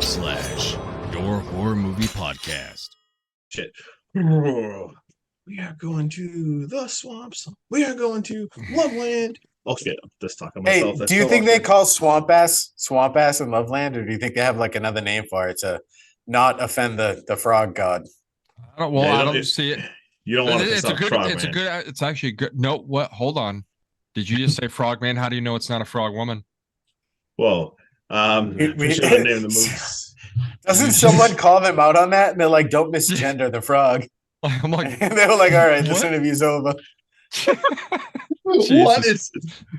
your horror movie podcast. Shit. We are going to the swamps. We are going to Loveland. Oh shit, I'm just talking to myself. Hey, do you think they call swamp ass in Loveland, or do you think they have like another name for it to not offend the frog god? I don't see it. You don't want to piss off Frogman. It's a good. It's actually good. No, what? Hold on. Did you just say Frogman? How do you know it's not a frog woman? Well, we should have named the movie. Doesn't someone call them out on that? And they're like, "Don't misgender the frog." I'm like, and they were like, "All right, this interview's over." What is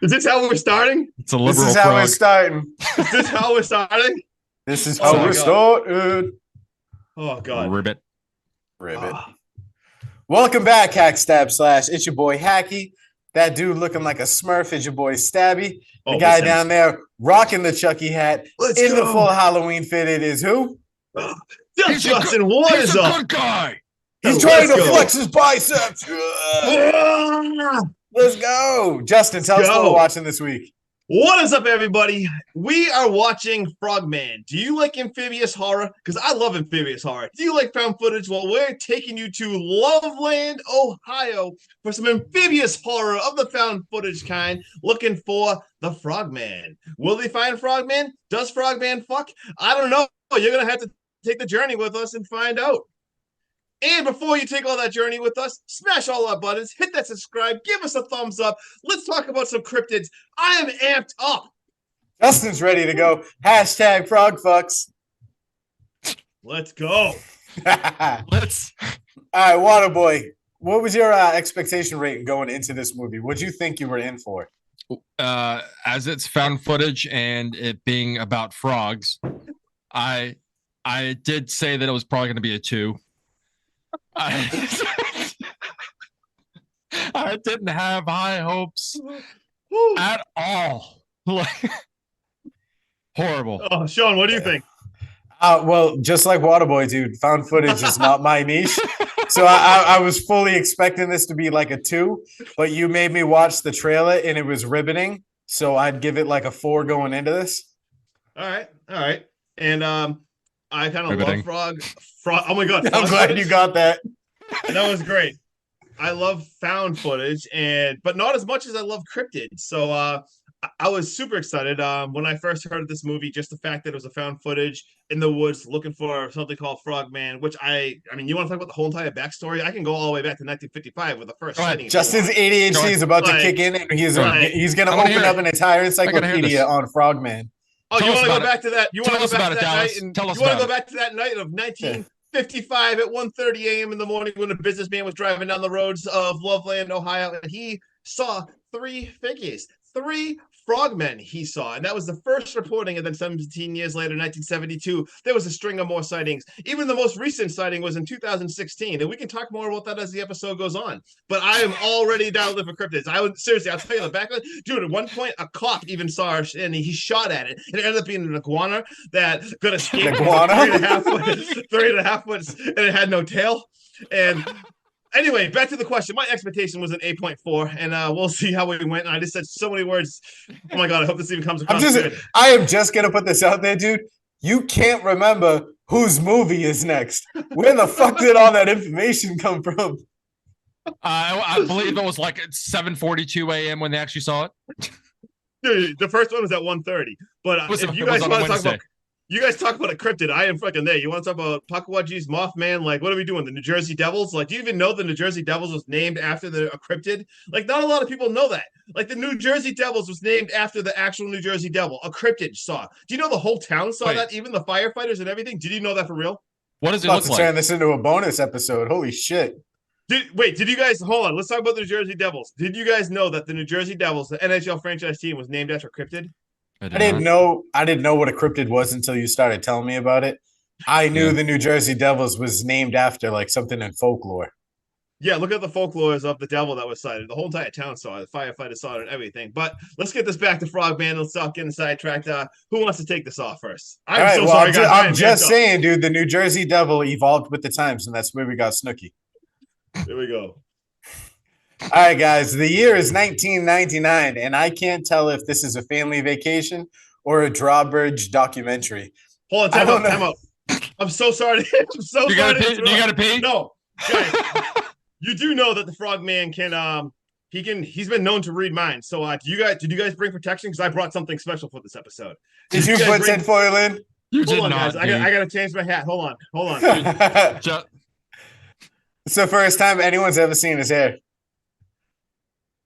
this? How we're starting? It's a liberal. This is how we're starting. Is this how we're starting? This is how we're starting. Oh god, ribbit. Welcome back, Hack Stab Slash. It's your boy Hacky. That dude looking like a Smurf is your boy Stabby. The guy down there rocking the Chucky hat the full Halloween fitted is who? Justin. What is up? He's a good guy. He's trying to flex his biceps. Let's go. Justin, tell us what we're watching this week. What is up, everybody? We are watching Frogman. Do you like amphibious horror? Because I love amphibious horror. Do you like found footage? Well, we're taking you to Loveland, Ohio for some amphibious horror of the found footage kind, looking for the Frogman. Will they find Frogman? Does Frogman fuck? I don't know. You're going to have to take the journey with us and find out. And before you take all that journey with us, smash all our buttons, hit that subscribe, give us a thumbs up. Let's talk about some cryptids. I am amped up. Justin's ready to go. Hashtag frog fucks. Let's go. Let's. All right, Waterboy, what was your expectation rating going into this movie? What did you think you were in for? As it's found footage and it being about frogs, I did say that it was probably going to be a 2. I didn't have high hopes at all. Like, horrible. Oh, Sean, what do you think? Well, just like Waterboy, dude, found footage is not my niche. So I was fully expecting this to be like a 2, but you made me watch the trailer and it was riveting. So I'd give it like a 4 going into this. All right. And I kind of love frog. Oh my god! I'm glad you got that. That was great. I love found footage, but not as much as I love cryptids. So I was super excited when I first heard of this movie. Just the fact that it was a found footage in the woods, looking for something called Frogman. Which I mean, you want to talk about the whole entire backstory? I can go all the way back to 1955 with the first sighting. Justin's ADHD is about to kick in, and he's going to open up an entire encyclopedia on Frogman. Oh, you want to go back to that? You want to go back to that night? You want to go back to that night of 1955 at 1:30 a.m. in the morning when a businessman was driving down the roads of Loveland, Ohio, and he saw 3 figures, 3 frogmen he saw. And that was the first reporting. And then 17 years later, 1972, there was a string of more sightings. Even the most recent sighting was in 2016. And we can talk more about that as the episode goes on. But I am already dialed in for cryptids. I'll tell you the back. Dude, at one point, a cop even saw it and he shot at it. And it ended up being an iguana that could escape 3.5 foot, and it had no tail. And anyway, back to the question. My expectation was an 8.4, and we'll see how we went. And I just said so many words. Oh my god, I hope this even comes across good. I am just gonna put this out there, dude. You can't remember whose movie is next. Where the fuck did all that information come from? I believe it was like 7:42 a.m. when they actually saw it. Dude, the first one was at 1:30. But if you guys want to talk about a cryptid, I am fucking there. You want to talk about Puckwudgies, Mothman? Like, what are we doing? The New Jersey Devils? Like, do you even know the New Jersey Devils was named after a cryptid? Like, not a lot of people know that. Like, the New Jersey Devils was named after the actual New Jersey Devil. A cryptid saw. Do you know the whole town saw that? Even the firefighters and everything? Did you know that for real? What does it look like? Turn this into a bonus episode. Holy shit. Did you guys, hold on, let's talk about the New Jersey Devils. Did you guys know that the New Jersey Devils, the NHL franchise team, was named after a cryptid? I didn't know what a cryptid was until you started telling me about it. I knew the New Jersey Devils was named after like something in folklore. Yeah, look at the folklores of the devil that was sighted. The whole entire town saw it. The firefighters saw it and everything. But let's get this back to Frogman. Let's stop getting sidetracked. Who wants to take this off first? I'm just saying, dude, the New Jersey Devil evolved with the times, and that's where we got Snooki. There we go. All right, guys. The year is 1999, and I can't tell if this is a family vacation or a drawbridge documentary. Hold on, time out. I'm so sorry. I'm so sorry. You gotta pee? No, guys, you do know that the Frogman can he's been known to read minds. So did you guys bring protection? Because I brought something special for this episode. Did you put tinfoil in? Hold on, guys. I gotta change my hat. Hold on. It's the first time anyone's ever seen his hair.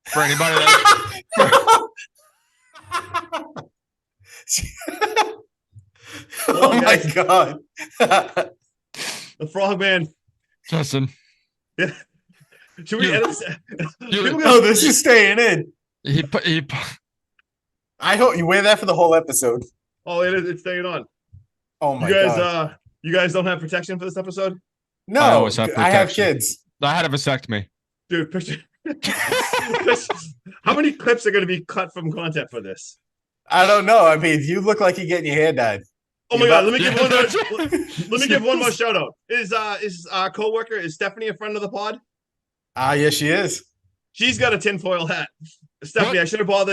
For anybody that oh my god. The Frogman. Justin. Yeah. Should we edit this is staying in. I hope you wear that for the whole episode. Oh, it's staying on. Oh my god. You guys don't have protection for this episode? No, I have kids. I had a vasectomy. Dude, how many clips are going to be cut from content for this? I don't know. I mean, you look like you're getting your hair dyed. Oh my god! Let me give one more shout out. Is our coworker, is Stephanie a friend of the pod? Yes, she is. She's got a tinfoil hat. Stephanie, what? I should have brought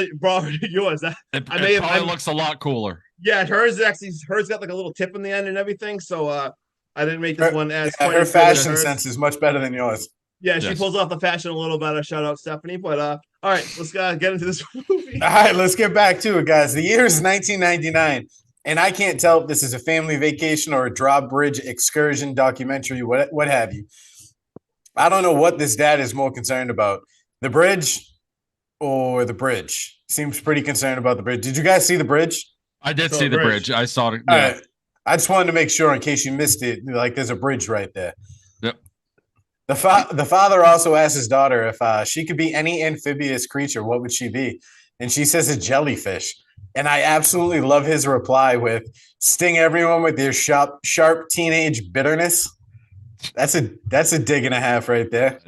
yours. It probably looks a lot cooler. Yeah, hers got like a little tip in the end and everything. So I didn't make this one as her fashion sense is much better than yours. Yeah, she pulls off the fashion a little better. Shout out Stephanie. But all right, let's get into this movie. All right, let's get back to it, guys. The year is 1999, and I can't tell if this is a family vacation or a drawbridge excursion documentary, what have you. I don't know what this dad is more concerned about, the bridge or the bridge. Seems pretty concerned about the bridge. Did you guys see the bridge? I did see the bridge. I saw it. Yeah. All right. I just wanted to make sure in case you missed it, like there's a bridge right there. Yep. The father also asked his daughter if she could be any amphibious creature, what would she be? And she says a jellyfish. And I absolutely love his reply with, sting everyone with your sharp teenage bitterness. That's a dig and a half right there.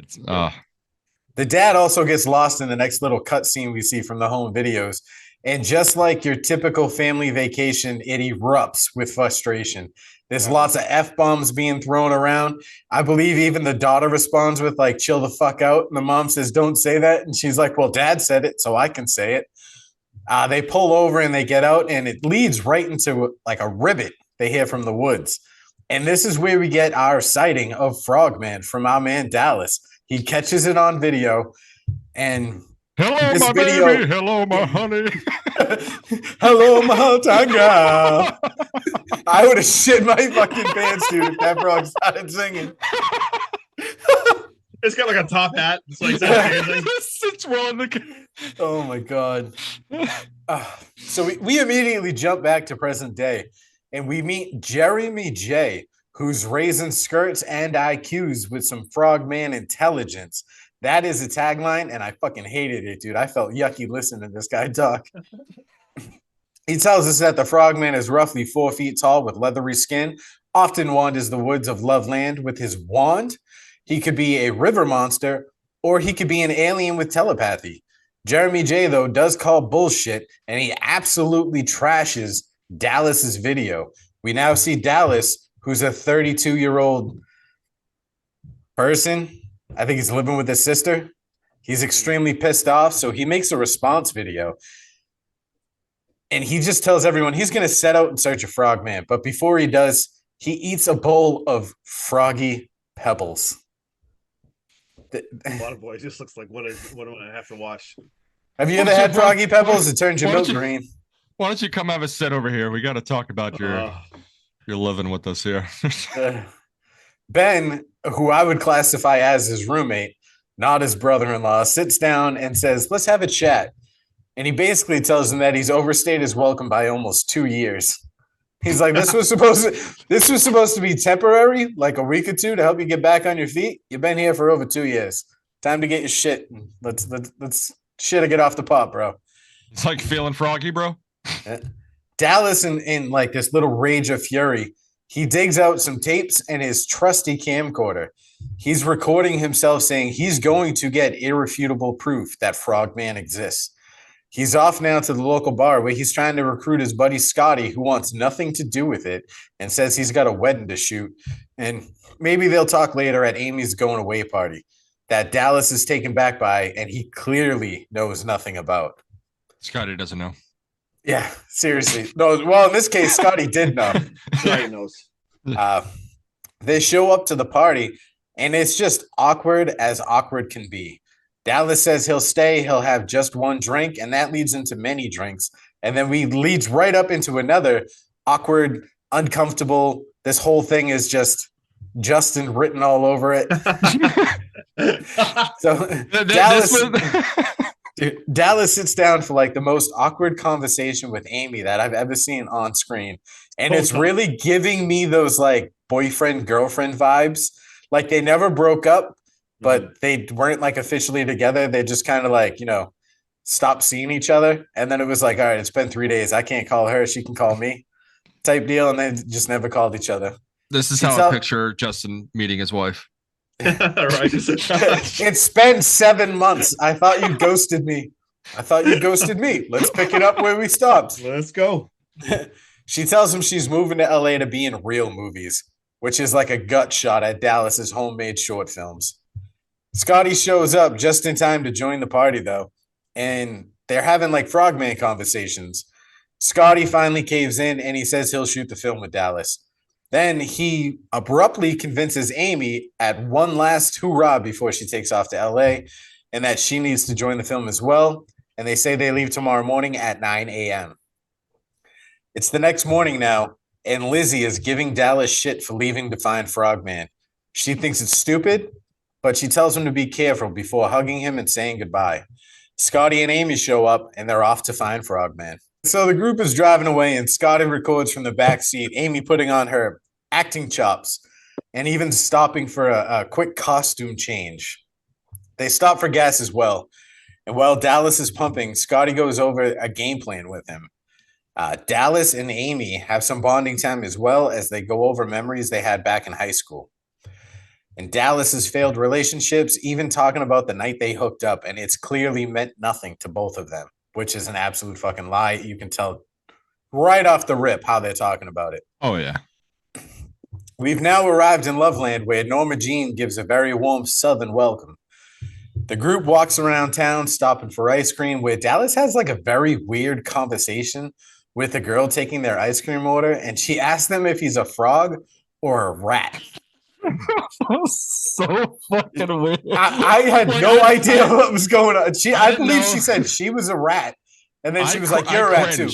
The dad also gets lost in the next little cutscene we see from the home videos. And just like your typical family vacation, it erupts with frustration. There's lots of F-bombs being thrown around. I believe even the daughter responds with like, chill the fuck out. And the mom says, don't say that. And she's like, well, dad said it, so I can say it. They pull over and they get out and it leads right into like a ribbit they hear from the woods. And this is where we get our sighting of Frogman from our man Dallas. He catches it on video and hello, my baby. Hello, my honey. Hello, my tanga. I would have shit my fucking pants, dude, if that frog started singing. It's got like a top hat. It's like oh my god. So we immediately jump back to present day and we meet Jeremy J, who's raising skirts and IQs with some Frogman intelligence. That is a tagline, and I fucking hated it, dude. I felt yucky listening to this guy talk. He tells us that the Frogman is roughly 4 feet tall with leathery skin, often wanders the woods of Loveland with his wand. He could be a river monster, or he could be an alien with telepathy. Jeremy J, though, does call bullshit, and he absolutely trashes Dallas's video. We now see Dallas, who's a 32-year-old person. I think he's living with his sister. He's extremely pissed off, so he makes a response video. And he just tells everyone he's going to set out in search of Frogman. But before he does, he eats a bowl of froggy pebbles. A lot of boys just looks like what do I have to watch? Have you ever had froggy pebbles? It turns your milk green. Why don't you come have a sit over here? We got to talk about your living with us here. Ben, who I would classify as his roommate, not his brother-in-law, sits down and says, let's have a chat. And he basically tells him that he's overstayed his welcome by almost 2 years. He's like, this was supposed to be temporary, like a week or two to help you get back on your feet. You've been here for over 2 years. Time to get your shit. Let's shit or get off the pot, bro. It's like feeling froggy, bro. Dallas in like this little rage of fury, he digs out some tapes and his trusty camcorder. He's recording himself saying he's going to get irrefutable proof that Frogman exists. He's off now to the local bar where he's trying to recruit his buddy Scotty, who wants nothing to do with it and says he's got a wedding to shoot. And maybe they'll talk later at Amy's going away party that Dallas is taken back by and he clearly knows nothing about. Scotty doesn't know. Yeah, seriously. No, well, in this case, Scotty did know. Scotty knows. They show up to the party, and it's just awkward as awkward can be. Dallas says he'll stay, he'll have just one drink, and that leads into many drinks. And then we leads right up into another awkward, uncomfortable. This whole thing is just Justin written all over it. So Dallas sits down for like the most awkward conversation with Amy that I've ever seen on screen. And it's really giving me those like boyfriend girlfriend vibes. Like they never broke up, but they weren't like officially together. They just kind of like, stopped seeing each other. And then it was like, all right, it's been 3 days. I can't call her. She can call me type deal. And they just never called each other. This is how I picture Justin meeting his wife. Right. It's been 7 months. I thought you ghosted me. Let's pick it up where we stopped. Let's go. She tells him she's moving to LA to be in real movies, which is like a gut shot at Dallas's homemade short films. Scotty shows up just in time to join the party, though, and they're having like Frogman conversations. Scotty finally caves in, and he says he'll shoot the film with Dallas. Then he abruptly convinces Amy at one last hoorah before she takes off to LA, and that she needs to join the film as well. And they say they leave tomorrow morning at 9 a.m. It's the next morning now, and Lizzie is giving Dallas shit for leaving to find Frogman. She thinks it's stupid, but she tells him to be careful before hugging him and saying goodbye. Scotty and Amy show up, and they're off to find Frogman. So the group is driving away, and Scotty records from the back seat, Amy putting on her acting chops and even stopping for a quick costume change. They stop for gas as well. And while Dallas is pumping, Scotty goes over a game plan with him. Dallas and Amy have some bonding time as well as they go over memories they had back in high school. And Dallas's failed relationships, even talking about the night they hooked up, and it's clearly meant nothing to both of them, which is an absolute fucking lie. You can tell right off the rip how they're talking about it. Oh, yeah. We've now arrived in Loveland, where Norma Jean gives a very warm Southern welcome. The group walks around town, stopping for ice cream, where Dallas has like a very weird conversation with a girl taking their ice cream order, and she asks them if he's a frog or a rat. So fucking weird. I had no idea what was going on. I believe she said she was a rat, and then she was like, "You're a rat too,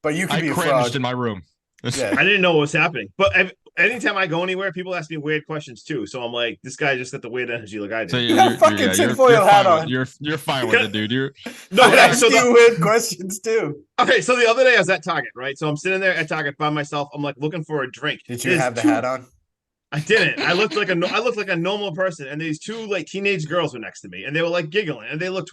but you can be a frog." In my room. Yeah. I didn't know what was happening, but anytime I go anywhere, people ask me weird questions too. So I'm like, this guy just got the weird energy like I do. So you got fucking tinfoil hat on. You're fine with it, dude. I ask you weird questions too. Okay, so the other day I was at Target, right? So I'm sitting there at Target by myself. I'm like looking for a drink. Did you have the hat on? I didn't. I looked like a normal person, and these two like teenage girls were next to me, and they were like giggling, and they were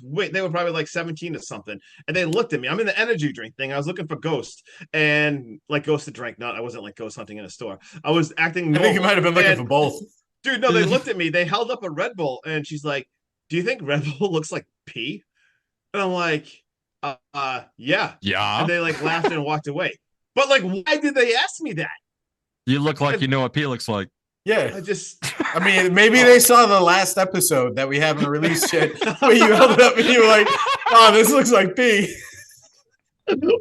probably like 17 or something, and they looked at me. I'm in the energy drink thing. I was looking for Ghost, and like Ghost to drink. I wasn't like ghost hunting in a store. I was acting normal. I think you might have been looking for both. Dude, no, they looked at me. They held up a Red Bull, and she's like, "Do you think Red Bull looks like pee?" And I'm like, yeah. And they like laughed and walked away. But like, why did they ask me that? You look like you know what pee looks like. Yeah, I mean, maybe they saw the last episode that we haven't released yet, where you held it up and you were like, "Oh, this looks like pee."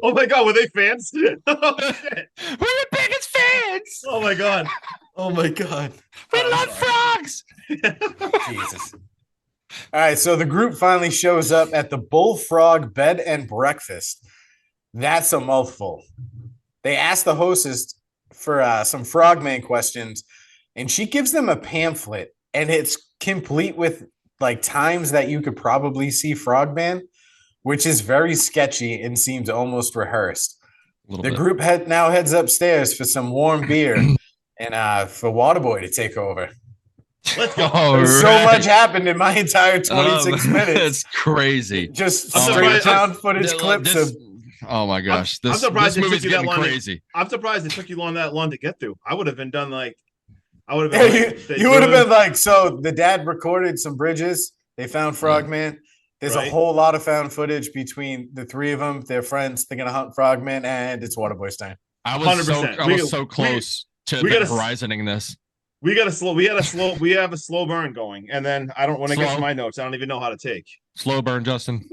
Oh my god, were they fans? Oh, shit. We're the biggest fans. Oh my god. Oh my god. We love frogs. Jesus. All right, so the group finally shows up at the Bullfrog Bed and Breakfast. That's a mouthful. They ask the hostess for some Frogman questions, and she gives them a pamphlet, and it's complete with like times that you could probably see Frogman, which is very sketchy and seems almost rehearsed. The group now heads upstairs for some warm beer and for Waterboy to take over. Let's go. So much happened in my entire 26 minutes. It's crazy. Just straight found footage clips of. Oh my gosh, I'm surprised this movie's getting crazy. I'm surprised it took you that long to get through. I would have been done like. I would have been. You would have been like, so the dad recorded some bridges. They found Frogman. There's a whole lot of found footage between the three of them. They're friends. They're gonna hunt Frogman, and it's Waterboy's time. I was so close to horizoning this. We have a slow burn going, and then I don't want to get to my notes. I don't even know how to take slow burn, Justin.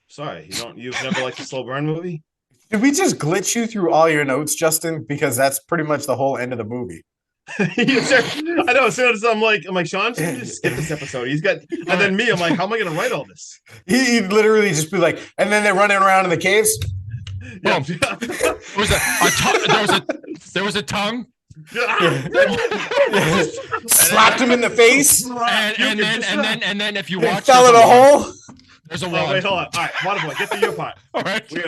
Sorry, you've never liked a slow burn movie? Did we just glitch you through all your notes, Justin? Because that's pretty much the whole end of the movie. I know. As soon as I'm like, Sean's gonna just skip this episode. He's got, and then me, I'm like, how am I gonna write all this? He'd literally just be like, and then they're running around in the caves. Yeah. There was a tongue. Slapped him in the face. And then if you watch, fell in a hole. There's a wall. Wait, hold on. All right, Waterboy, get to your part. All right, we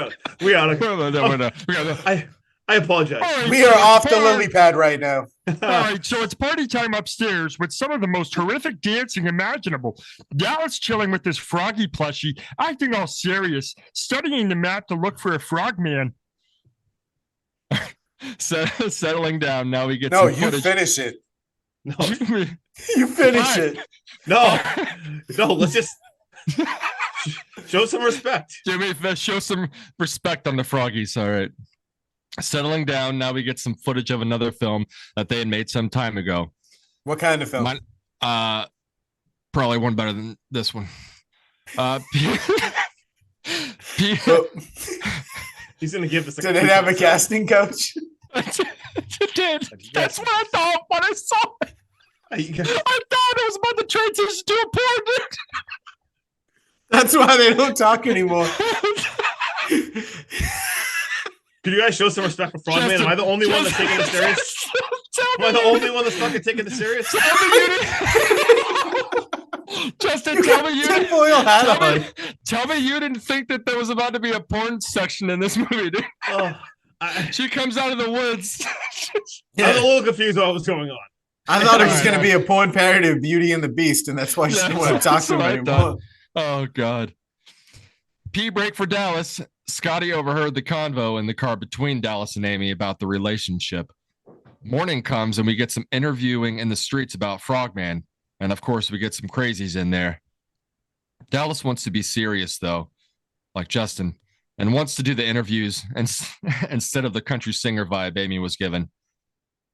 gotta. I apologize. Right, we are off the lily pad right now. All right, so it's party time upstairs with some of the most horrific dancing imaginable. Dallas chilling with this froggy plushie, acting all serious, studying the map to look for a frogman. Settling down. Now we get no. Some you footage. finish it. No, you finish it. No. Let's just show some respect. Jimmy, show some respect on the froggies. All right. Settling down. Now we get some footage of another film that they had made some time ago. What kind of film? Probably one better than this one. He's gonna give us. Did it have a casting coach? It did. That's what I thought when I saw it. I thought it was about the transition to a porn. That's why they don't talk anymore. Could you guys show some respect for Frogman? Am I the only one that's taking this serious? Am I the only one that's fucking taking this serious? Justin, tell me you didn't think that there was about to be a porn section in this movie, dude. She comes out of the woods. I was a little confused what was going on. I thought it was going to be a porn parody of Beauty and the Beast, and that's why she didn't want to talk to him anymore. Oh, God. Pee break for Dallas. Scotty overheard the convo in the car between Dallas and Amy about the relationship. Morning comes and we get some interviewing in the streets about Frogman. And of course, we get some crazies in there. Dallas wants to be serious, though, like Justin, and wants to do the interviews instead of the country singer vibe Amy was given.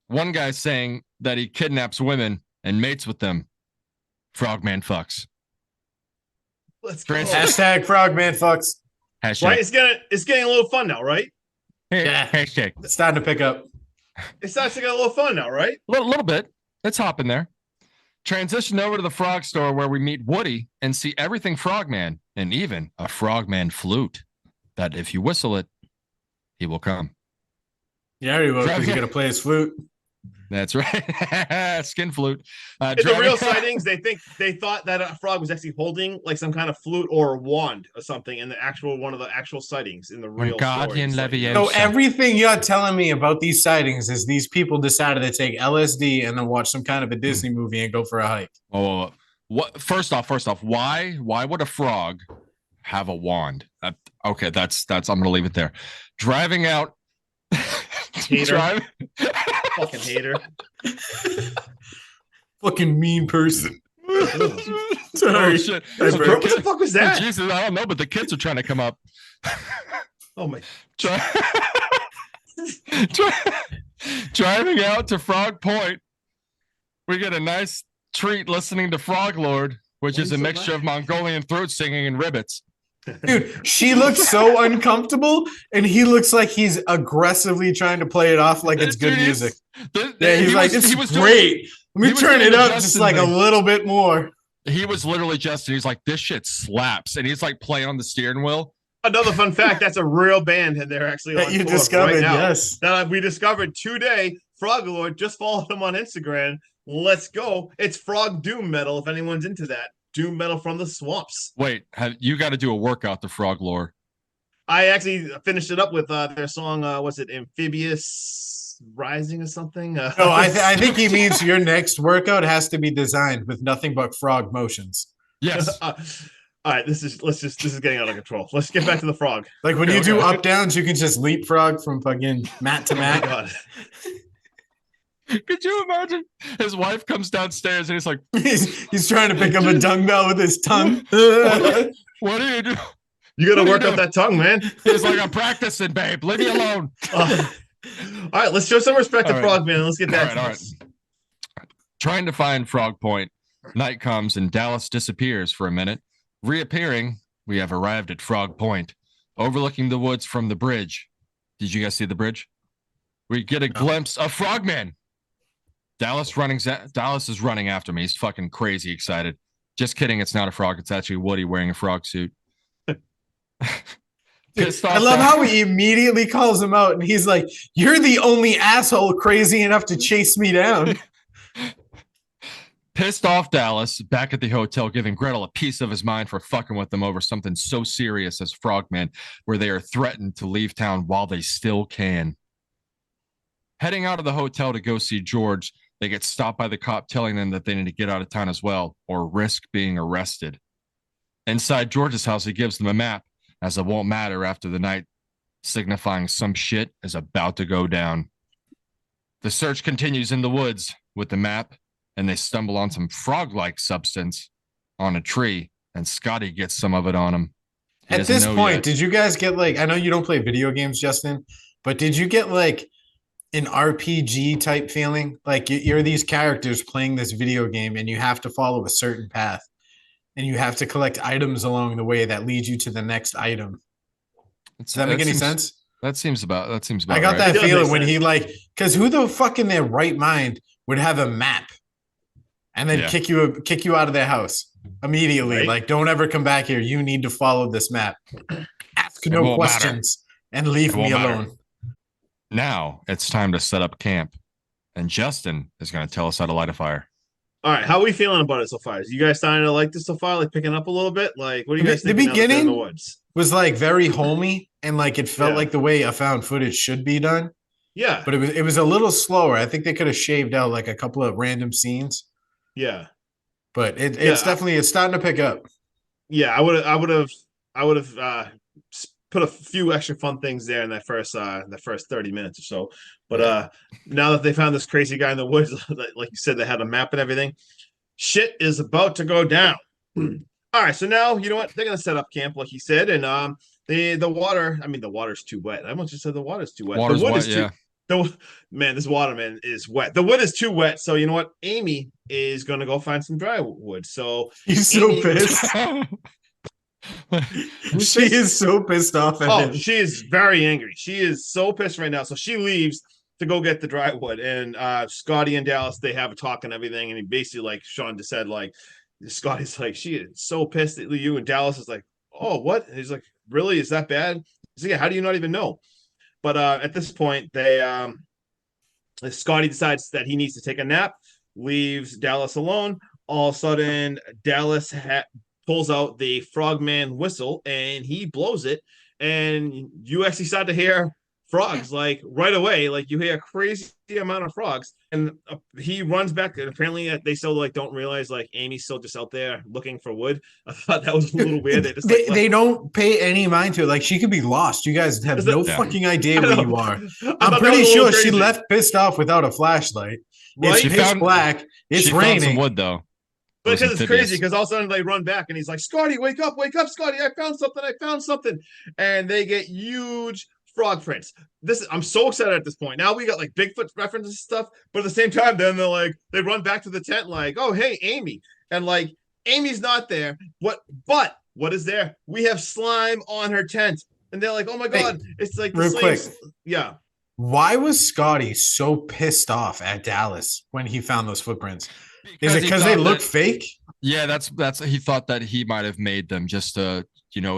One guy saying that he kidnaps women and mates with them. Frogman fucks. Let's go. Hashtag Frogman fucks. Hashtag. Right, it's getting a little fun now, right? Yeah. Hashtag. It's starting to pick up. It's starting to get a little fun now, right? A little bit. Let's hop in there. Transition over to the frog store where we meet Woody and see everything Frogman and even a Frogman flute that if you whistle it, he will come. Yeah, he will because he's going to play his flute. That's right. Skin flute. In the real sightings, they thought that a frog was actually holding like some kind of flute or a wand or something in one of the actual sightings in the real story. So everything you're telling me about these sightings is these people decided to take LSD and then watch some kind of a Disney movie and go for a hike. Oh, what? First off, why would a frog have a wand? Okay, that's. I'm gonna leave it there. Driving out. Hater. Fucking hater. Fucking mean person. Sorry. Oh, shit. What the fuck was that? Jesus, I don't know, but the kids are trying to come up. Oh my. Driving out to Frog Point, we get a nice treat listening to Frog Lord, which is a mixture of Mongolian throat singing and ribbits. Dude, she looks so uncomfortable, and he looks like he's aggressively trying to play it off like it's good music. He's like, it's great. Let me turn it up just like a little bit more. He was literally Justin. He's like, this shit slaps, and he's like playing on the steering wheel. Another fun fact: that's a real band, and they're actually that you discovered. Right now. Yes, that we discovered today. Frog Lord, just follow them on Instagram. Let's go! It's Frog Doom Metal. If anyone's into that. Doom metal from the swamps. Wait, you got to do a workout to Frog Lore. I actually finished it up with their song. Was it Amphibious Rising or something? No, I think he means your next workout has to be designed with nothing but frog motions. Yes. All right, this is getting out of control. Let's get back to the frog. Like when you do up downs, you can just leapfrog from fucking mat to mat. Oh my God. Could you imagine? His wife comes downstairs and he's like, he's trying to pick up a dumbbell with his tongue. What do you do? You got to work out that tongue, man. He's like, I'm practicing, babe. Leave me alone. All right, let's show some respect to Frogman. Let's get back to this. Trying to find Frog Point. Night comes and Dallas disappears for a minute, reappearing we have arrived at Frog Point, overlooking the woods from the bridge. Did you guys see the bridge? We get a glimpse of Frogman. Dallas is running after me. He's fucking crazy excited. Just kidding. It's not a frog. It's actually Woody wearing a frog suit. Dude, I love how he immediately calls him out and he's like, "You're the only asshole crazy enough to chase me down." Pissed off Dallas back at the hotel, giving Gretel a piece of his mind for fucking with them over something so serious as Frogman, where they are threatened to leave town while they still can. Heading out of the hotel to go see George, they get stopped by the cop telling them that they need to get out of town as well or risk being arrested. Inside George's house, he gives them a map, as it won't matter after the night, signifying some shit is about to go down. The search continues in the woods with the map, and they stumble on some frog-like substance on a tree, and Scotty gets some of it on him. At this point, did you guys get like, I know you don't play video games, Justin, but did you get like an RPG type feeling? Like you're these characters playing this video game and you have to follow a certain path and you have to collect items along the way that lead you to the next item. Does that make any sense? That seems about I got right. That feeling when he like, because who the fuck in their right mind would have a map and then kick you out of their house immediately? Right? Like, don't ever come back here. You need to follow this map. Ask no questions and leave me alone. Now it's time to set up camp, and Justin is going to tell us how to light a fire. All right, how are we feeling about it so far? You guys starting to like this so far? Like picking up a little bit? Like, what do you guys think? The beginning in the woods was like very homey, and like it felt like the way a found footage should be done. Yeah, but it was a little slower. I think they could have shaved out like a couple of random scenes. Yeah, but it's definitely starting to pick up. Yeah, I would have put a few extra fun things there in that first 30 minutes or so. But now that they found this crazy guy in the woods, like you said, they had a map and everything, shit is about to go down. All right, so now you know what, they're gonna set up camp like he said, and the water, I mean the water's too wet. I almost just said the water's too wet. Water's the wood wet, is too this waterman is wet. The wood is too wet. So you know what? Amy is gonna go find some dry wood. So he's so pissed. She is so pissed off at him. She is very angry. She is so pissed right now. So she leaves to go get the dry wood. And Scotty and Dallas, they have a talk and everything. And he basically, like Sean just said, like, Scotty's like, she is so pissed at you. And Dallas is like, oh, what? And he's like, really? Is that bad? He's like, yeah, how do you not even know? But at this point, Scotty decides that he needs to take a nap, leaves Dallas alone. All of a sudden, Dallas pulls out the Frogman whistle and he blows it, and you actually start to hear frogs like right away. Like you hear a crazy amount of frogs, and he runs back. And apparently, they still like don't realize like Amy's still just out there looking for wood. I thought that was a little weird. They don't pay any mind to it. Like she could be lost. You guys have no fucking idea where you are. I'm pretty sure she left pissed off without a flashlight. Right? It's pitch black. It's raining. Found some wood though. But because it's crazy, because all of a sudden they run back and he's like, Scotty, wake up, Scotty, I found something. And they get huge frog prints. I'm so excited at this point. Now we got like Bigfoot references and stuff, but at the same time, then they're like, they run back to the tent like, oh, hey, Amy. And like, Amy's not there. But what is there? We have slime on her tent. And they're like, oh my God, it's like real quick. Yeah. Why was Scotty so pissed off at Dallas when he found those footprints? Is it because they look fake? Yeah, that's he thought that he might have made them just to,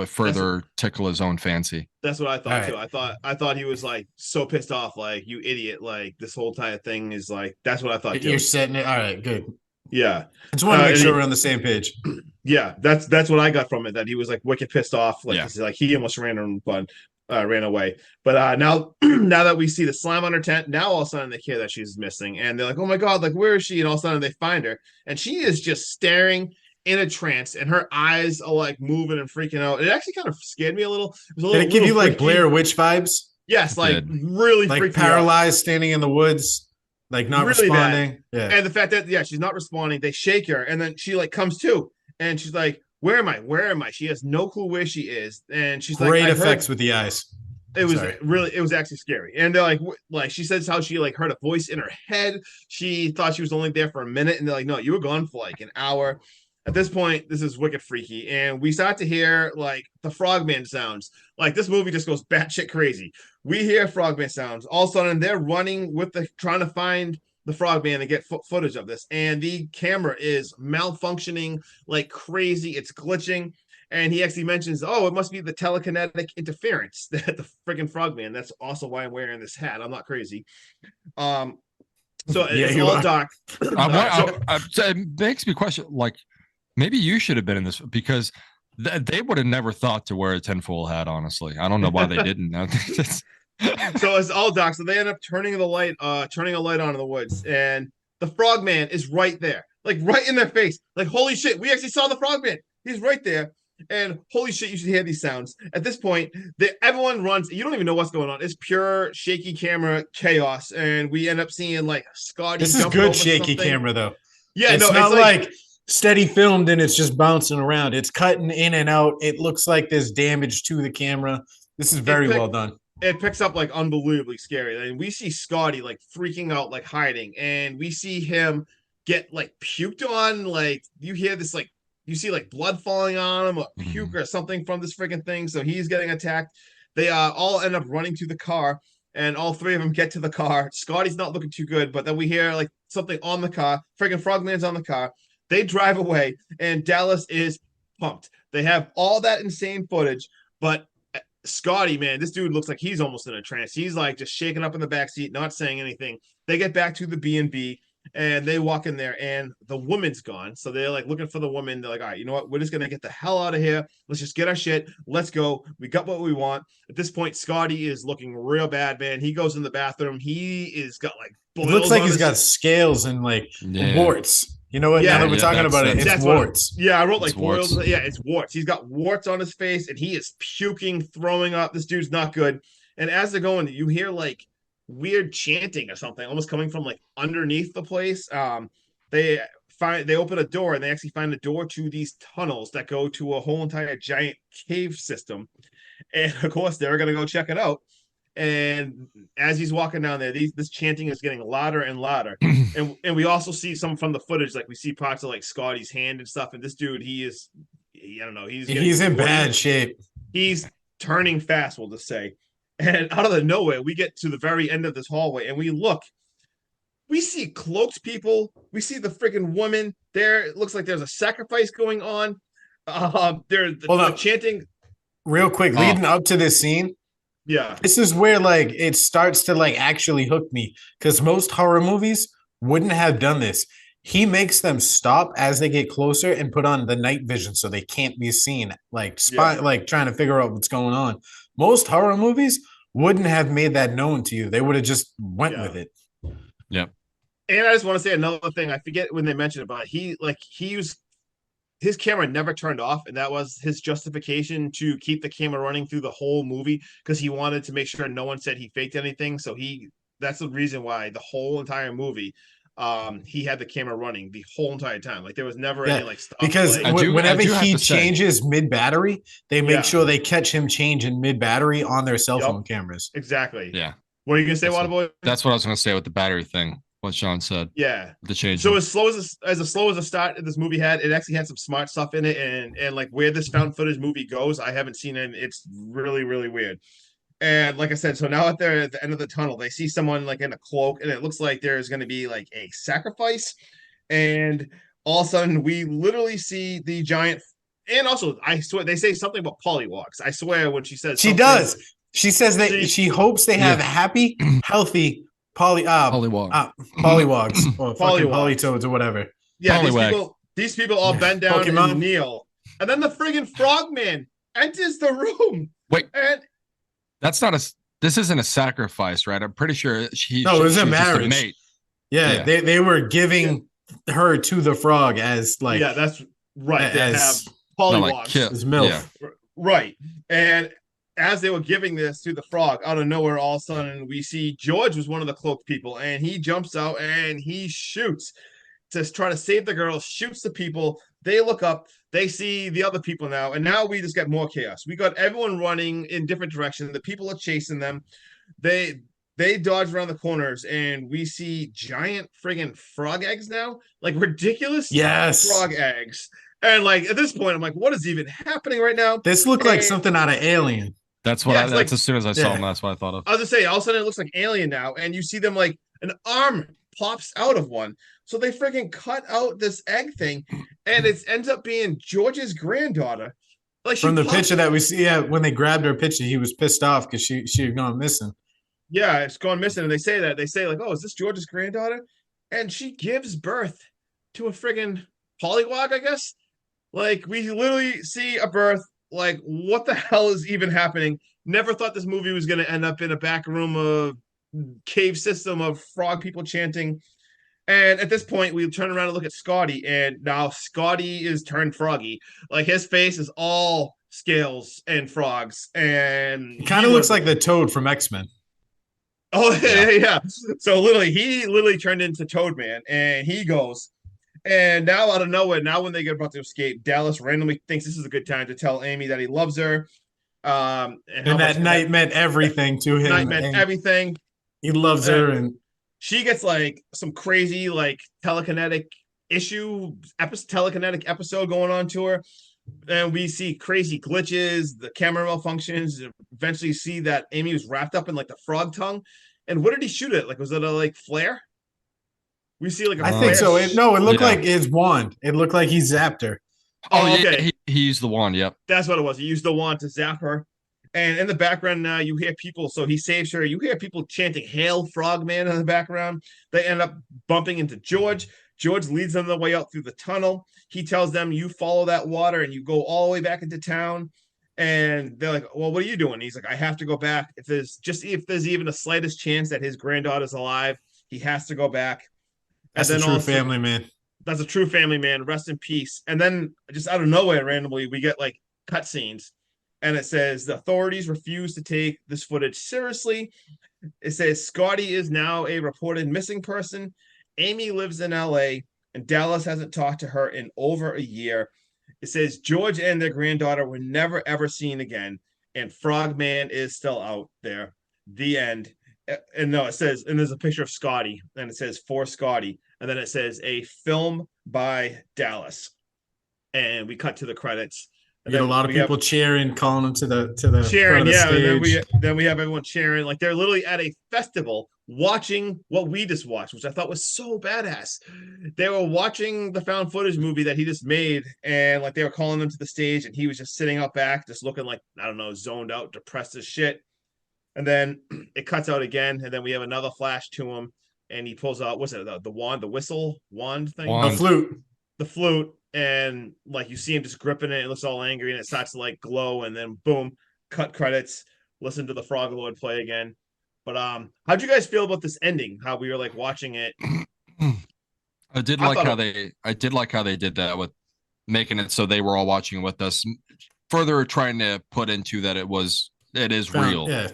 further tickle his own fancy. That's what I thought too. I thought he was like so pissed off, like, you idiot, like this whole entire thing is like, that's what I thought too. You're setting it. All right, good. Yeah. I just want to make sure we're on the same page. Yeah, that's what I got from it, that he was like wicked pissed off. Like, like he almost ran away. But now that we see the slime on her tent, now all of a sudden they hear that she's missing, and they're like, oh my God, like where is she? And all of a sudden they find her, and she is just staring in a trance, and her eyes are like moving and freaking out. It actually kind of scared me a little. Did it give you like Blair Witch vibes? Yes, like really like paralyzed, standing in the woods, like not really responding. Yeah, and the fact that she's not responding, they shake her, and then she like comes to, and she's like, Where am I? She has no clue where she is. And she's like, great effects with the eyes. It was actually scary. And they're like she says how she like heard a voice in her head. She thought she was only there for a minute. And they're like, no, you were gone for like an hour. At this point, this is wicked freaky, and we start to hear like the Frogman sounds. Like this movie just goes batshit crazy. We hear Frogman sounds. All of a sudden, they're running with trying to find the Frogman and get footage of this, and the camera is malfunctioning like crazy. It's glitching, and he actually mentions, "Oh, it must be the telekinetic interference that the freaking Frogman." That's also why I'm wearing this hat. I'm not crazy. So it's all dark. It makes me question, like, maybe you should have been in this because they would have never thought to wear a tinfoil hat. Honestly, I don't know why they didn't. So it's all dark. So they end up turning a light on in the woods, and the Frogman is right there, like right in their face. Like holy shit, we actually saw the Frogman. He's right there. And holy shit, you should hear these sounds. At this point, everyone runs. You don't even know what's going on. It's pure shaky camera chaos, and we end up seeing like Scotty. This is good shaky camera though. Yeah, it's not like steady filmed and it's just bouncing around. It's cutting in and out. It looks like there's damage to the camera. This is very well done. It picks up like unbelievably scary. And we see Scotty like freaking out, like hiding, and we see him get like puked on. Like you hear this like. You see like blood falling on him, or puke or something from this freaking thing. So he's getting attacked. They all end up running to the car, and all three of them get to the car. Scotty's not looking too good, but then we hear like something on the car. Freaking Frogman's on the car. They drive away, and Dallas is pumped. They have all that insane footage, but Scotty, man, this dude looks like he's almost in a trance. He's like just shaking up in the backseat, not saying anything. They get back to the B&B. And they walk in there, and the woman's gone. So they're like looking for the woman. They're like, all right, you know what? We're just gonna get the hell out of here. Let's just get our shit. Let's go. We got what we want. At this point, Scotty is looking real bad, man. He goes in the bathroom. He is got like boils. It looks like he's got scales and like warts. You know what? Yeah, now that we're talking about it, it's warts. I wrote like boils. Warts. Yeah, it's warts. He's got warts on his face, and he is puking, throwing up. This dude's not good. And as they're going, you hear like weird chanting or something almost coming from like underneath the place. They open a door, and they actually find a door to these tunnels that go to a whole entire giant cave system, and of course they're going to go check it out. And as he's walking down there, this chanting is getting louder and louder. and we also see some from the footage, like we see parts of like Scotty's hand and stuff, and this dude, I don't know, he's in bad shape. He's turning fast, we'll just say. And out of the nowhere, we get to the very end of this hallway, and we see cloaked people. We see the freaking woman there. It looks like there's a sacrifice going on. The chanting. Real quick, leading up to this scene. Yeah. This is where like it starts to like actually hook me, because most horror movies wouldn't have done this. He makes them stop as they get closer and put on the night vision so they can't be seen, like like trying to figure out what's going on. Most horror movies wouldn't have made that known to you. They would have just went with it. Yep. And I just want to say another thing. I forget when they mentioned it, but his camera never turned off, and that was his justification to keep the camera running through the whole movie, because he wanted to make sure no one said he faked anything. So that's the reason why the whole entire movie he had the camera running the whole entire time. Like there was never any like stop. Because whenever he changes mid battery, they make sure they catch him changing mid battery on their cell phone cameras. Exactly. Yeah. What are you gonna say, Waterboy? That's what I was gonna say with the battery thing. What Sean said. Yeah. The change. So as slow as a start this movie had, it actually had some smart stuff in it, and like where this found footage movie goes, I haven't seen it. It's really, really weird. And like I said, so now they're at the end of the tunnel, they see someone like in a cloak, and it looks like there's going to be like a sacrifice. And all of a sudden, we literally see the giant. And also, I swear they say something about pollywogs. I swear when she says she does. She says that she hopes they have happy, healthy pollywogs or fucking polytoads or whatever. Yeah, these people all bend down Pokemon. And kneel, and then the friggin' Frogman enters the room. Wait. And this isn't a sacrifice, right? I'm pretty sure it was a marriage. Mate. Yeah, they were giving her to the frog as like that's right. They have pollywogs as MILF. Yeah. Right. And as they were giving this to the frog, out of nowhere, all of a sudden we see George was one of the cloaked people, and he jumps out and he shoots to try to save the girl, shoots the people. They look up, they see the other people now, and now we just get more chaos. We got everyone running in different directions. The people are chasing them. They dodge around the corners, and we see giant friggin' frog eggs now, like ridiculous frog eggs And like at this point, I'm like, what is even happening right now? This looked like something out of Alien. That's what that's like, as soon as I saw him, that's what I thought of. I was gonna say, all of a sudden it looks like Alien now, and you see them like an arm pops out of one. So they freaking cut out this egg thing, and it ends up being George's granddaughter. Like from the picture that we see, when they grabbed her picture, he was pissed off because she had gone missing. Yeah, it's gone missing, and they say like, oh, is this George's granddaughter? And she gives birth to a friggin' pollywog, I guess. Like we literally see a birth. Like, what the hell is even happening? Never thought this movie was going to end up in a back room of cave system of frog people chanting. And at this point, we turn around and look at Scotty, and now Scotty is turned froggy. Like his face is all scales and frogs, and it kind of looks like the Toad from X-Men. Oh yeah. So he literally turned into Toadman, and he goes. And now out of nowhere, now when they get about to escape, Dallas randomly thinks this is a good time to tell Amy that he loves her. And that night meant everything to him. Night meant everything. He loves her, and she gets like some crazy like telekinetic episode going on to her. And we see crazy glitches, the camera malfunctions. Eventually see that Amy was wrapped up in like the frog tongue. And what did he shoot it? Like, was it a like flare? We see like I think so. It looked like his wand. It looked like he zapped her. Oh, okay. He used the wand. Yep. That's what it was. He used the wand to zap her. And in the background now, you hear people. So he saves her. You hear people chanting "Hail, Frogman" in the background. They end up bumping into George. George leads them the way out through the tunnel. He tells them, "You follow that water and you go all the way back into town." And they're like, "Well, what are you doing?" He's like, "I have to go back. If there's even the slightest chance that his granddaughter's alive, he has to go back." That's a true family man. That's a true family man. Rest in peace. And then just out of nowhere, randomly, we get like cutscenes. And it says the authorities refuse to take this footage seriously. It says Scotty is now a reported missing person. Amy lives in LA, and Dallas hasn't talked to her in over a year. It says George and their granddaughter were never, ever seen again. And Frogman is still out there. The end. And no, it says, and there's a picture of Scotty, and it says for Scotty, and then it says a film by Dallas, and we cut to the credits. You get a lot of people cheering, calling them to the cheering, front of the yeah. stage. And then we have everyone cheering, like they're literally at a festival watching what we just watched, which I thought was so badass. They were watching the found footage movie that he just made, and like they were calling him to the stage, and he was just sitting out back, just looking like, I don't know, zoned out, depressed as shit. And then it cuts out again, and then we have another flash to him, and he pulls out, what's it, the wand, the whistle wand thing? The flute. The flute, and like you see him just gripping it, it looks all angry, and it starts to like glow, and then boom, cut credits, listen to the Frog Lord play again. But how'd you guys feel about this ending? How we were like watching it? I did like how they did that with making it so they were all watching with us. Further trying to put into that it is real.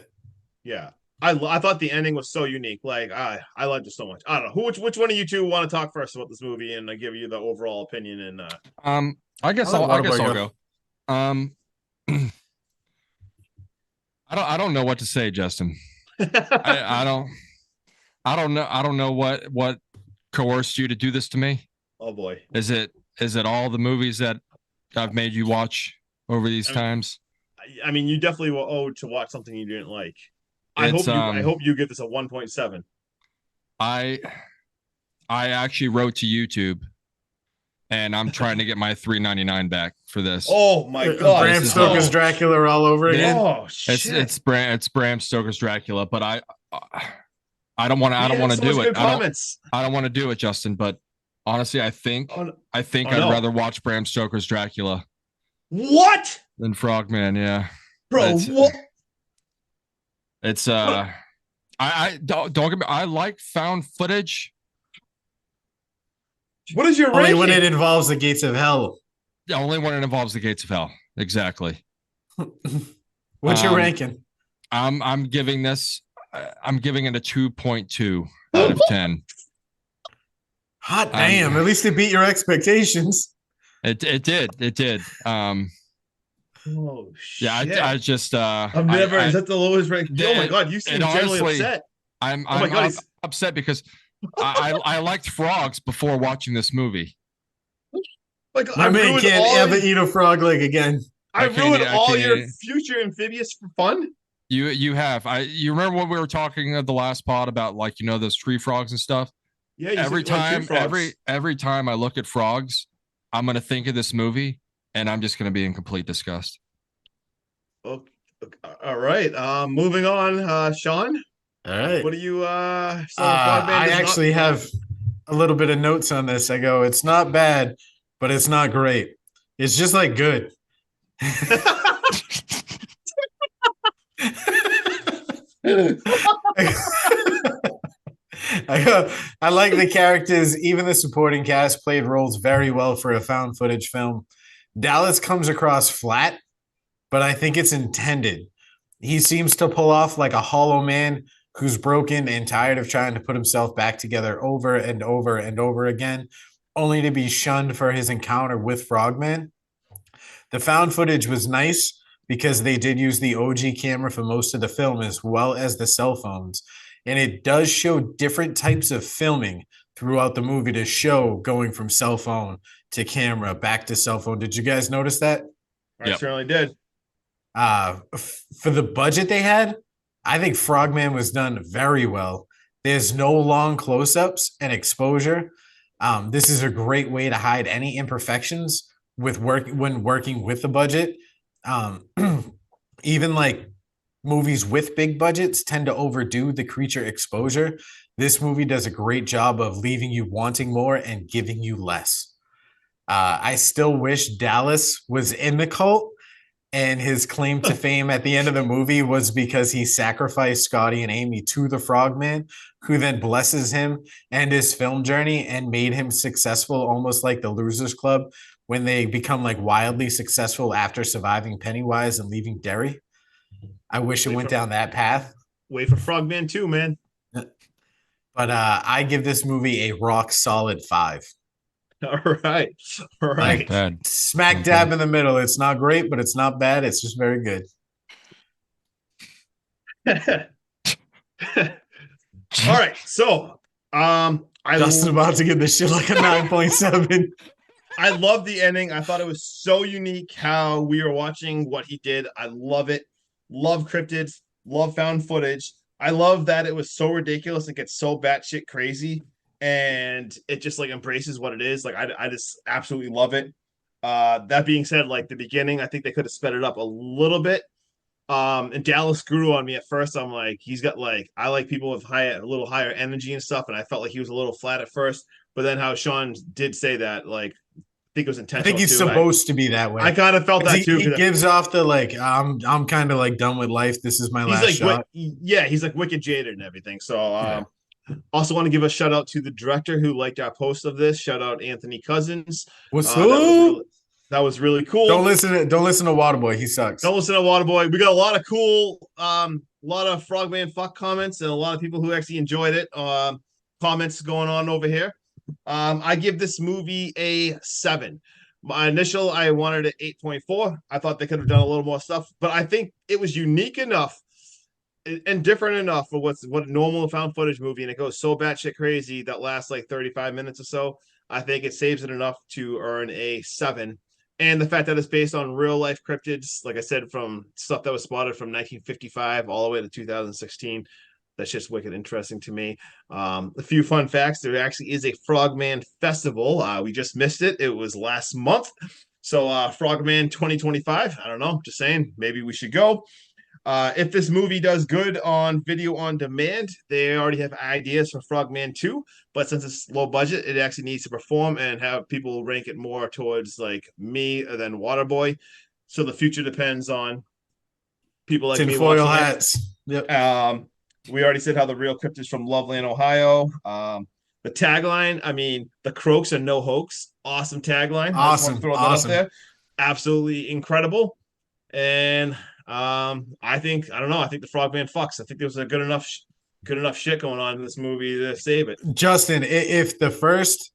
Yeah. I thought the ending was so unique. Like I liked it so much. I don't know which one of you two want to talk first about this movie, and I give you the overall opinion. And I guess I'll go. I don't know what to say, Justin. I don't know what coerced you to do this to me. Oh boy. Is it all the movies that I've made you watch over these times? I mean, you definitely were owed to watch something you didn't like. I hope you give this a 1.7. I actually wrote to YouTube, and I'm trying to get my $3.99 back for this. Oh my god! Bram Stoker's Dracula all over again. Oh shit! It's Bram Stoker's Dracula, but I don't want to do it. I don't want to do it, Justin. But honestly, I think I'd rather watch Bram Stoker's Dracula. What? Than Frogman, yeah. Bro, what? It's I don't get me. I like found footage. What is your only ranking? When it involves the gates of hell? Only when it involves the gates of hell. Exactly. What's your ranking? I'm giving it a 2.2 out of 10. Hot damn! At least it beat your expectations. It did. Oh shit! Yeah, I just I've never. Is that the lowest rank? Oh my god, you seem generally upset. I'm upset because I liked frogs before watching this movie. Like my man can't ever eat a frog leg again. I ruined all your future amphibious fun. You have. You remember when we were talking at the last pod about like those tree frogs and stuff? Yeah, every time I look at frogs, I'm gonna think of this movie and I'm just gonna be in complete disgust. Okay. All right. Moving on, Sean. All right. What do you I actually have a little bit of notes on this. I go, it's not bad, but it's not great. It's just like good. I like the characters. Even the supporting cast played roles very well for a found footage film. Dallas comes across flat, but I think it's intended. He seems to pull off like a hollow man who's broken and tired of trying to put himself back together over and over and over again, only to be shunned for his encounter with Frogman. The found footage was nice because they did use the OG camera for most of the film as well as the cell phones. And it does show different types of filming throughout the movie to show going from cell phone to camera back to cell phone. Did you guys notice that? I certainly did. For the budget they had, I think Frogman was done very well. There's no long close-ups and exposure. This is a great way to hide any imperfections when working with the budget. Even like movies with big budgets tend to overdo the creature exposure. This movie does a great job of leaving you wanting more and giving you less. I still wish Dallas was in the cult, and his claim to fame at the end of the movie was because he sacrificed Scotty and Amy to the Frogman, who then blesses him and his film journey and made him successful, almost like the Losers Club when they become like wildly successful after surviving Pennywise and leaving Derry. I wish it went down that path. Wait for Frogman 2, man. But I give this movie a rock solid 5. All right. Like, smack dab in the middle. It's not great, but it's not bad. It's just very good. All right. So, Justin about to get this shit like a 9.7. I love the ending. I thought it was so unique how we were watching what he did. I love it. Love cryptids. Love found footage. I love that it was so ridiculous. It gets so batshit crazy. And it just like embraces what it is. Like I just absolutely love it. That being said, like the beginning, I think they could have sped it up a little bit. And Dallas grew on me at first. I'm like, he's got like, I like people with a little higher energy and stuff. And I felt like he was a little flat at first. But then how Sean did say that, like, I think it was intentional. I think he's supposed to be that way. I kind of felt that too. He gives off the like, I'm kind of like done with life. This is my last shot. He's like wicked jaded and everything. So also want to give a shout out to the director who liked our post of this. Shout out Anthony Cousins. What's up? That was really cool. Don't listen to Waterboy. He sucks. Don't listen to Waterboy. We got a lot of cool, lot of Frogman fuck comments and a lot of people who actually enjoyed it. Comments going on over here. I give this movie a 7. My initial, I wanted it 8.4. I thought they could have done a little more stuff, but I think it was unique enough and different enough for what a normal found footage movie, and it goes so batshit crazy that lasts like 35 minutes or so. I think it saves it enough to earn a 7. And the fact that it's based on real life cryptids, like I said, from stuff that was spotted from 1955 all the way to 2016. That's just wicked interesting to me. A few fun facts. There actually is a Frogman Festival. We just missed it. It was last month. So Frogman 2025. I don't know. Just saying. Maybe we should go. If this movie does good on video on demand, they already have ideas for Frogman 2. But since it's low budget, it actually needs to perform and have people rank it more towards like me than Waterboy. So the future depends on people like me. Tinfoil hats. Yep. We already said how the real crypt is from Loveland, Ohio. The tagline, I mean, the Croaks are no hoax. Awesome tagline. Awesome. Throw that up there. Absolutely incredible. And I think the Frogman fucks. I think there was a good enough shit going on in this movie to save it. Justin, if the first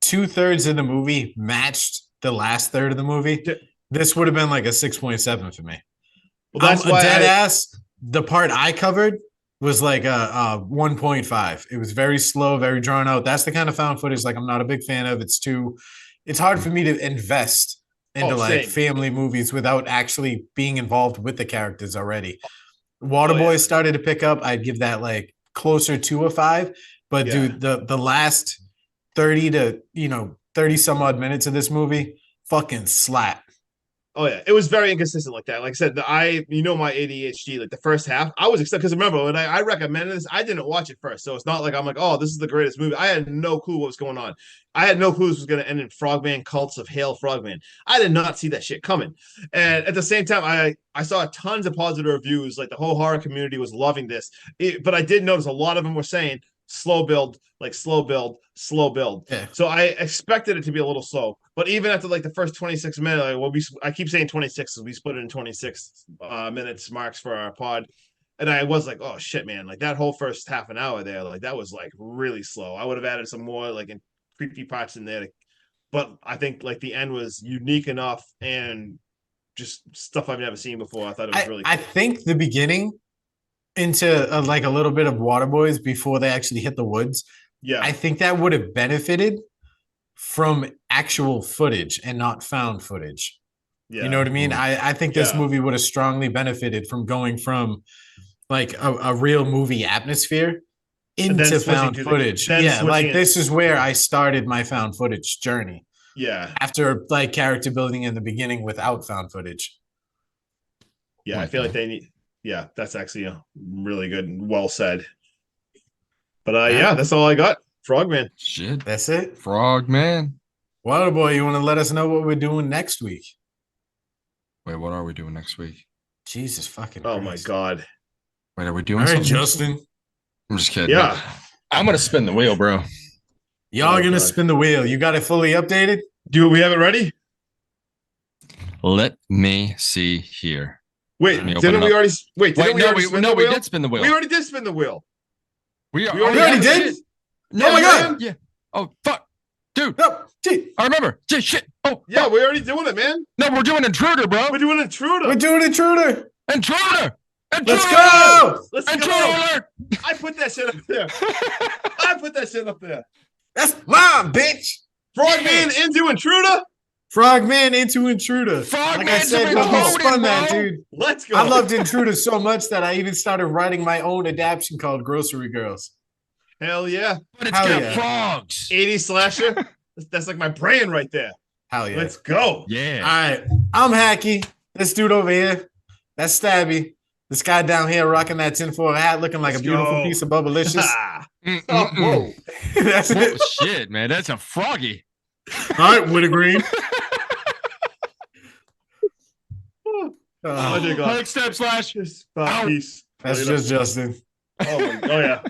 2/3 of the movie matched the last third of the movie, this would have been like a 6.7 for me. Well, that's why dead ass. The part I covered was like a 1.5. It was very slow, very drawn out. That's the kind of found footage like I'm not a big fan of. It's too it's hard for me to invest into like same. family movies without actually being involved with the characters already. Waterboy started to pick up. I'd give that like closer to a 5. But dude, the last 30 to 30 some odd minutes of this movie fucking slap. Oh yeah, it was very inconsistent like that. Like I said, my ADHD. Like the first half, I was excited because remember when I recommended this, I didn't watch it first, so it's not like I'm like, oh, this is the greatest movie. I had no clue what was going on. I had no clue this was going to end in Frogman cults of Hail Frogman. I did not see that shit coming. And at the same time, I saw tons of positive reviews. Like the whole horror community was loving this, but I did notice a lot of them were saying slow build, like slow build, slow build. Yeah. So I expected it to be a little slow, but even after like the first 26 minutes, I keep saying 26, so we split it in 26 minutes marks for our pod. And I was like, oh shit, man, like that whole first half an hour there, like that was like really slow. I would have added some more like creepy parts in there, but I think like the end was unique enough and just stuff I've never seen before. I thought it was really cool. I think the beginning into like a little bit of Waterboys before they actually hit the woods. Yeah. I think that would have benefited from actual footage and not found footage. Yeah. You know what I mean? I think this movie would have strongly benefited from going from like a real movie atmosphere into found footage. Like this is where I started my found footage journey. Yeah. After like character building in the beginning without found footage. Yeah, I feel like they need. Yeah, that's actually really good and well said. But yeah, that's all I got. Frogman. Shit. That's it. Frogman. Waterboy, you want to let us know what we're doing next week? Wait, what are we doing next week? Jesus fucking Christ. my God. Wait, are we doing something? Justin. I'm just kidding. Yeah. I'm going to spin the wheel, bro. Y'all are going to spin the wheel. You got it fully updated? Do we have it ready? Let me see here. Wait, didn't we already? We did spin the wheel. We already did spin the wheel. We already did? No, oh my God. Yeah. Oh, fuck. Dude. No, gee. I remember. Gee, shit. Oh, yeah, we're already doing it, man. No, we're doing Intruder, bro. We're doing Intruder. Intruder. Let's go. Intruder. I put that shit up there. That's mine, bitch. Frogman into Intruder. Frogman into Intruder. Frogman, like I said, when we spun that, dude. Let's go. I loved Intruder so much that I even started writing my own adaptation called Grocery Girls. Hell yeah. But it's got frogs. 80 slasher. That's like my brain right there. Hell yeah. Let's go. Yeah. All right. I'm Hacky. This dude over here. That's Stabby. This guy down here rocking that tinfoil hat looking like a beautiful piece of Bubblicious. Whoa. That's it. Shit, man. That's a froggy. All right, Wintergreen. Next step slash. Peace. That's just Justin. Oh yeah.